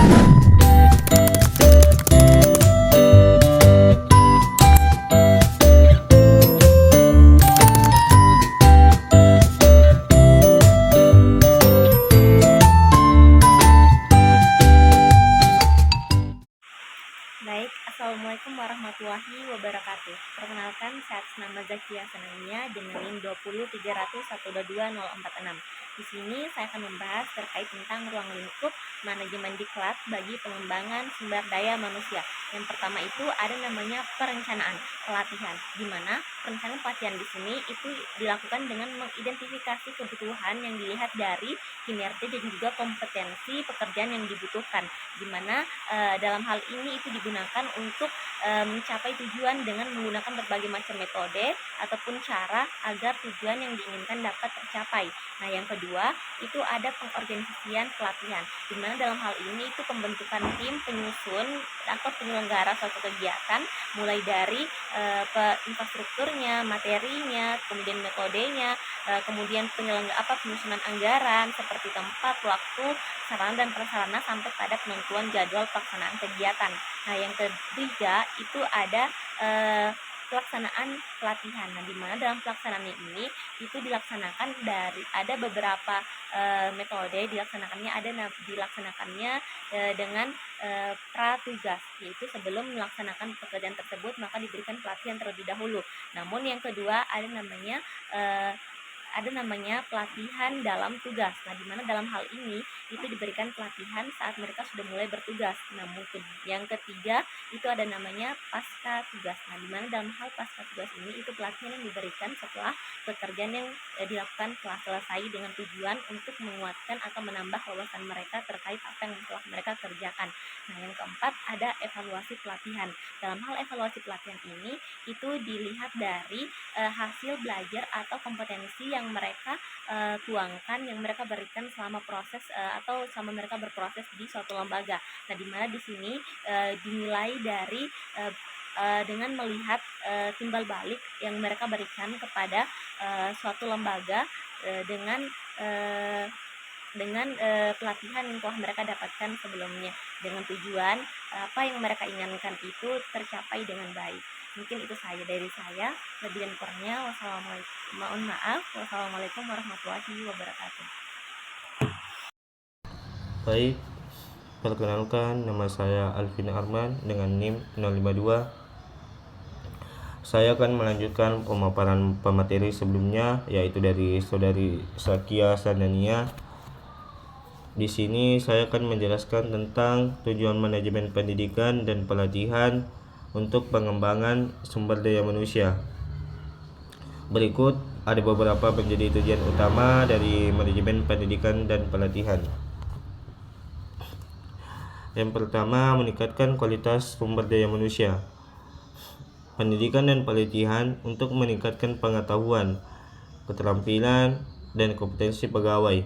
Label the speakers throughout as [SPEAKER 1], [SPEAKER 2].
[SPEAKER 1] Baik, Assalamualaikum warahmatullahi wabarakatuh. Perkenalkan, saya atas nama Zakia Sanania dengan NIM 20.301.2.046. Di sini saya akan membahas terkait tentang ruang lingkup manajemen diklat bagi pengembangan sumber daya manusia. Yang pertama itu ada namanya perencanaan pelatihan, di mana perencanaan pelatihan di sini itu dilakukan dengan mengidentifikasi kebutuhan yang dilihat dari kinerja dan juga kompetensi pekerjaan yang dibutuhkan, di mana dalam hal ini itu digunakan untuk mencapai tujuan dengan menggunakan berbagai macam metode ataupun cara agar tujuan yang diinginkan dapat tercapai. Nah, yang kedua itu ada pengorganisasian pelatihan, di mana dalam hal ini itu pembentukan tim penyusun atau penyelenggara suatu kegiatan, mulai dari infrastrukturnya, materinya, kemudian metodenya, kemudian penyusunan anggaran seperti tempat, waktu, sarana dan prasarana, sampai pada penentuan jadwal pelaksanaan kegiatan. Nah, yang ketiga itu ada pelaksanaan pelatihan. Nah, di mana dalam pelaksanaan ini itu dilaksanakan dari ada beberapa metode dilaksanakannya dengan pratugas, yaitu sebelum melaksanakan pekerjaan tersebut maka diberikan pelatihan terlebih dahulu. Namun yang kedua ada namanya pelatihan dalam tugas. Nah, di mana dalam hal ini itu diberikan pelatihan saat mereka sudah mulai bertugas. Namun yang ketiga itu ada namanya pasca tugas. Nah, di mana dalam hal pasca tugas ini itu pelatihan yang diberikan setelah pekerjaan yang dilakukan telah selesai dengan tujuan untuk menguatkan atau menambah wawasan mereka terkait apa yang telah mereka kerjakan. Nah, yang keempat ada evaluasi pelatihan. Dalam hal evaluasi pelatihan ini itu dilihat dari hasil belajar atau kompetensi yang mereka tuangkan, yang mereka berikan selama proses atau selama mereka berproses di suatu lembaga. Nah, di mana di sini dinilai dari dengan melihat timbal balik yang mereka berikan kepada suatu lembaga dengan pelatihan yang telah mereka dapatkan sebelumnya, dengan tujuan apa yang mereka inginkan itu tercapai dengan baik. Mungkin itu saja dari saya. Lebih dan kurangnya wassalamualaikum warahmatullahi wabarakatuh.
[SPEAKER 2] Baik, perkenalkan, nama saya Alvin Arman dengan NIM 052. Saya akan melanjutkan pemaparan pemateri sebelumnya, yaitu dari saudari Zakia Sanania. Di sini saya akan menjelaskan tentang tujuan manajemen pendidikan dan pelatihan untuk pengembangan sumber daya manusia. Berikut ada beberapa menjadi tujuan utama dari manajemen pendidikan dan pelatihan. Yang pertama, meningkatkan kualitas sumber daya manusia. Pendidikan dan pelatihan untuk meningkatkan pengetahuan, keterampilan, dan kompetensi pegawai.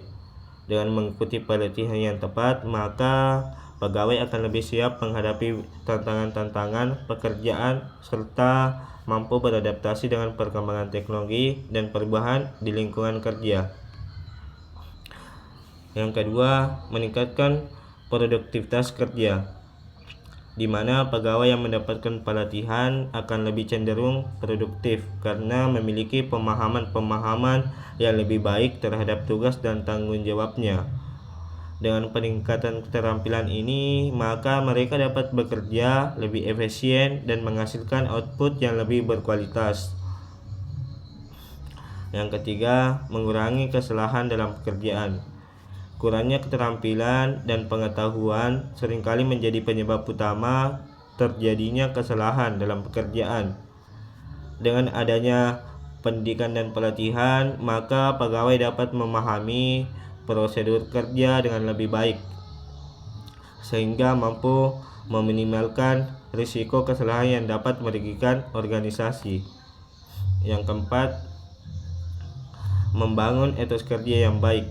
[SPEAKER 2] Dengan mengikuti pelatihan yang tepat, maka pegawai akan lebih siap menghadapi tantangan-tantangan pekerjaan serta mampu beradaptasi dengan perkembangan teknologi dan perubahan di lingkungan kerja. Yang kedua, meningkatkan produktivitas kerja, di mana pegawai yang mendapatkan pelatihan akan lebih cenderung produktif karena memiliki pemahaman yang lebih baik terhadap tugas dan tanggung jawabnya. Dengan peningkatan keterampilan ini, maka mereka dapat bekerja lebih efisien dan menghasilkan output yang lebih berkualitas. Yang ketiga, mengurangi kesalahan dalam pekerjaan. Kurangnya keterampilan dan pengetahuan seringkali menjadi penyebab utama terjadinya kesalahan dalam pekerjaan. Dengan adanya pendidikan dan pelatihan, maka pegawai dapat memahami prosedur kerja dengan lebih baik, sehingga mampu meminimalkan risiko kesalahan yang dapat merugikan organisasi. Yang keempat, membangun etos kerja yang baik.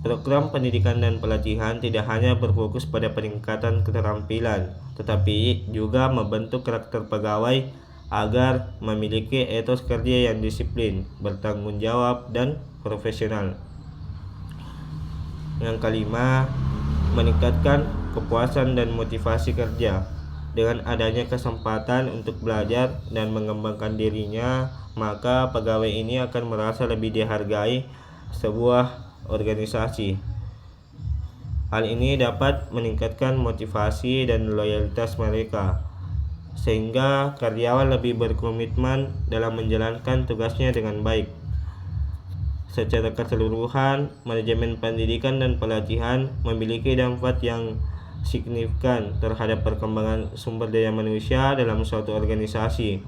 [SPEAKER 2] Program pendidikan dan pelatihan tidak hanya berfokus pada peningkatan keterampilan, tetapi juga membentuk karakter pegawai agar memiliki etos kerja yang disiplin, bertanggung jawab, dan profesional. Yang kelima, meningkatkan kepuasan dan motivasi kerja. Dengan adanya kesempatan untuk belajar dan mengembangkan dirinya, maka pegawai ini akan merasa lebih dihargai sebuah organisasi. Hal ini dapat meningkatkan motivasi dan loyalitas mereka, sehingga karyawan lebih berkomitmen dalam menjalankan tugasnya dengan baik. Secara keseluruhan, manajemen pendidikan dan pelatihan memiliki dampak yang signifikan terhadap perkembangan sumber daya manusia dalam suatu organisasi.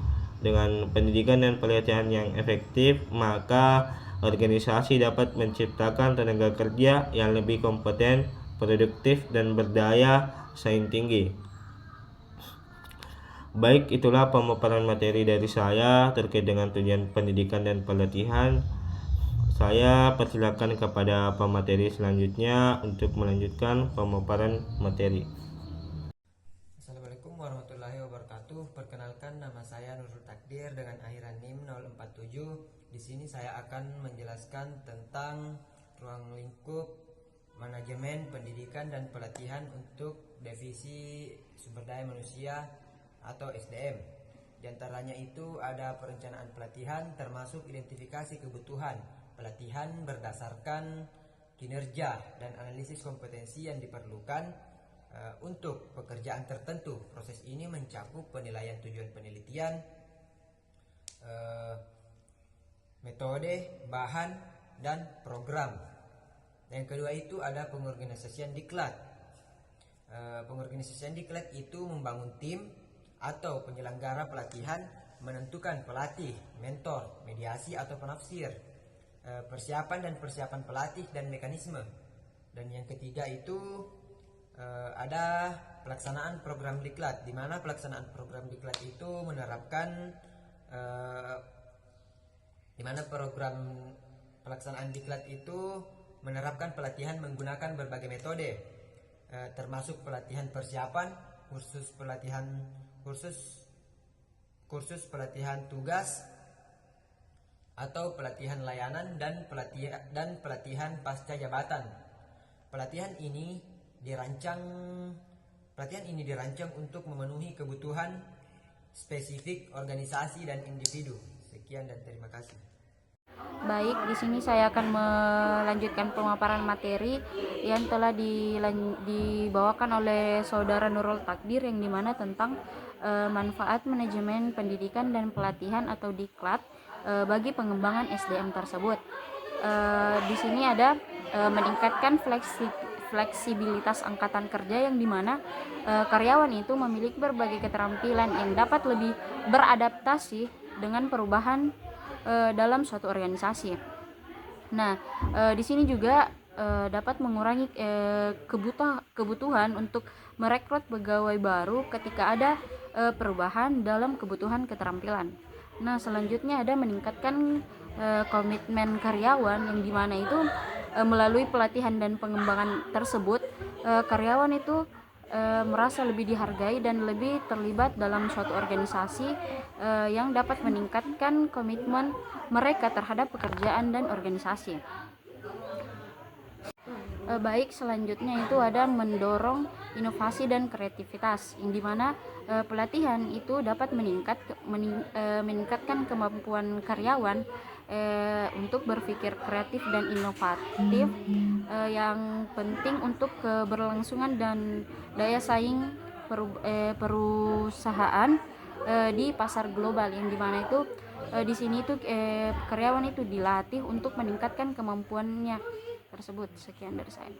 [SPEAKER 2] Dengan pendidikan dan pelatihan yang efektif, maka organisasi dapat menciptakan tenaga kerja yang lebih kompeten, produktif, dan berdaya saing tinggi. Baik, itulah pemaparan materi dari saya terkait dengan tujuan pendidikan dan pelatihan. Saya persilakan kepada pemateri selanjutnya untuk melanjutkan pemaparan materi.
[SPEAKER 3] Assalamualaikum warahmatullahi wabarakatuh. Perkenalkan, nama saya Nurul Takdir dengan akhiran NIM 047. Di sini saya akan menjelaskan tentang ruang lingkup manajemen pendidikan dan pelatihan untuk divisi sumber daya manusia atau SDM. Di antaranya itu ada perencanaan pelatihan, termasuk identifikasi kebutuhan pelatihan berdasarkan kinerja dan analisis kompetensi yang diperlukan untuk pekerjaan tertentu. Proses ini mencakup penilaian tujuan penelitian, metode, bahan, dan program. Yang kedua itu ada pengorganisasian diklat. Pengorganisasian diklat itu membangun tim atau penyelenggara pelatihan, menentukan pelatih, mentor, mediasi atau penafsir, persiapan pelatih dan mekanisme. Dan yang ketiga itu ada pelaksanaan program diklat, di mana pelaksanaan program diklat itu menerapkan pelatihan menggunakan berbagai metode, termasuk pelatihan persiapan, kursus pelatihan tugas atau pelatihan layanan dan pelatihan pasca jabatan. Pelatihan ini dirancang untuk memenuhi kebutuhan spesifik organisasi dan individu. Sekian dan terima kasih.
[SPEAKER 4] Baik, di sini saya akan melanjutkan pemaparan materi yang telah dibawakan oleh Saudara Nurul Takdir, yang dimana tentang manfaat manajemen pendidikan dan pelatihan atau diklat bagi pengembangan SDM tersebut. Di sini ada meningkatkan fleksibilitas angkatan kerja, yang dimana karyawan itu memiliki berbagai keterampilan yang dapat lebih beradaptasi dengan perubahan dalam suatu organisasi. Nah, di sini juga dapat mengurangi kebutuhan untuk merekrut pegawai baru ketika ada perubahan dalam kebutuhan keterampilan. Nah, selanjutnya ada meningkatkan komitmen karyawan, yang dimana itu melalui pelatihan dan pengembangan tersebut, karyawan itu merasa lebih dihargai dan lebih terlibat dalam suatu organisasi, yang dapat meningkatkan komitmen mereka terhadap pekerjaan dan organisasi. Baik, selanjutnya itu ada mendorong inovasi dan kreativitas, yang dimana pelatihan itu dapat meningkatkan kemampuan karyawan untuk berpikir kreatif dan inovatif, yang penting untuk keberlangsungan dan daya saing perusahaan di pasar global, yang dimana itu di sini itu karyawan itu dilatih untuk meningkatkan kemampuannya tersebut. Sekian dari saya.